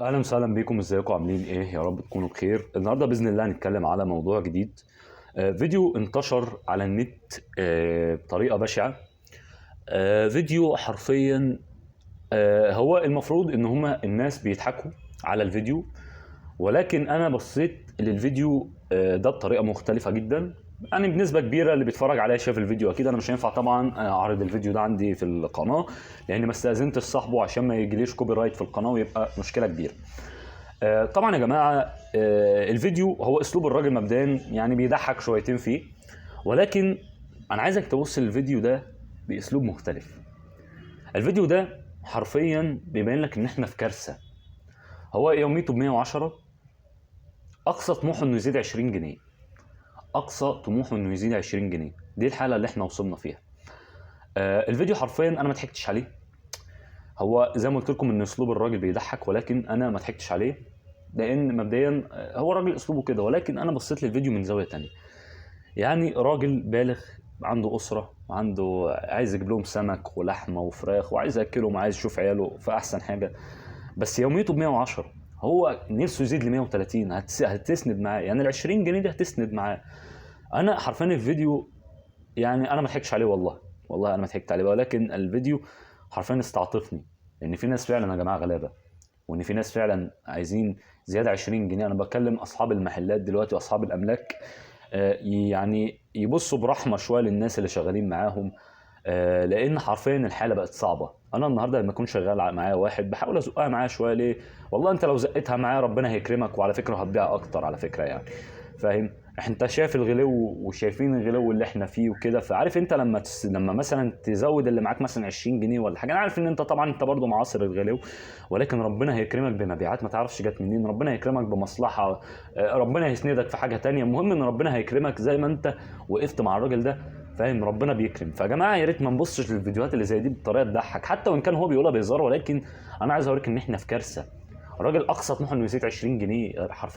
اهلا وسهلا بيكم، ازيكم عاملين ايه؟ يا رب تكونوا بخير. النهارده باذن الله هنتكلم على موضوع جديد. فيديو انتشر على النت بطريقه بشعه. فيديو حرفيا هو المفروض ان هما الناس بيضحكوا على الفيديو، ولكن انا بصيت للفيديو ده بطريقه مختلفه جدا. يعني بنسبه كبيره اللي بيتفرج عليا شاف الفيديو. اكيد انا مش هينفع طبعا اعرض الفيديو ده عندي في القناه، لان ما استاذنتش صاحبه عشان ما يجيليش كوبي رايت في القناه ويبقى مشكله كبيره. طبعا يا جماعه، الفيديو هو اسلوب الراجل مبدئيا يعني بيضحك شويتين فيه، ولكن انا عايزك تبص للفيديو ده باسلوب مختلف. الفيديو ده حرفيا بيبين لك ان احنا في كارثه. هو يوميته ب 110، اقصى طموحه انه يزيد 20 جنيه. اقصى طموحه انه يزيد 20 جنيه، دي الحاله اللي احنا وصلنا فيها. الفيديو حرفيا انا ما ضحكتش عليه. هو زي ما قلت لكم ان اسلوب الراجل بيضحك، ولكن انا ما ضحكتش عليه، لان مبدئيا هو راجل اسلوبه كده. ولكن انا بصيت للفيديو من زاويه تانية. يعني راجل بالغ، عنده اسره وعنده عايز يجيب لهم سمك ولحمه وفراخ، وعايز ياكلهم وعايز يشوف عياله في احسن حاجه، بس يوميته ب 110. هو نفسه يزيد ل 130. هتسند معاه، يعني ال 20 جنيه دي هتسند معاه. انا حرفيا الفيديو يعني انا ما ضحكتش عليه، والله انا ما ضحكت عليه، ولكن الفيديو حرفيا استعطفني. لان في ناس فعلا يا جماعه غلابه، وان في ناس فعلا عايزين زياده 20 جنيه. انا بكلم اصحاب المحلات دلوقتي واصحاب الاملاك، يعني يبصوا برحمه شويه للناس اللي شغالين معاهم. لان حرفيا الحاله بقت صعبه. انا النهارده لما اكون شغال معايا واحد بحاول ازقها معايا شويه. ليه؟ والله انت لو زقتها معايا ربنا هيكرمك، وعلى فكره هتبيع اكتر على فكره يعني. فاهم؟ انت شايف الغلو وشايفين الغلو اللي احنا فيه وكده. فعارف انت لما مثلا تزود اللي معاك مثلا 20 جنيه ولا حاجه. انا عارف ان انت طبعا انت برضو معاصر الغلو، ولكن ربنا هيكرمك بمبيعات ما تعرفش جت منين. ربنا هيكرمك بمصلحه، ربنا هيسندك في حاجه تانية. المهم ان ربنا هيكرمك زي ما انت وقفت مع الراجل ده. فاهم؟ ربنا بيكرم. فيا جماعه يا ريت ما نبصش للفيديوهات اللي زي دي بطريقه تضحك، حتى وان كان هو بيقولها بهزار، ولكن انا عايز اوريك ان احنا في كارثه. الراجل اقصى طموحه انه يزيد 20 جنيه حرفيا.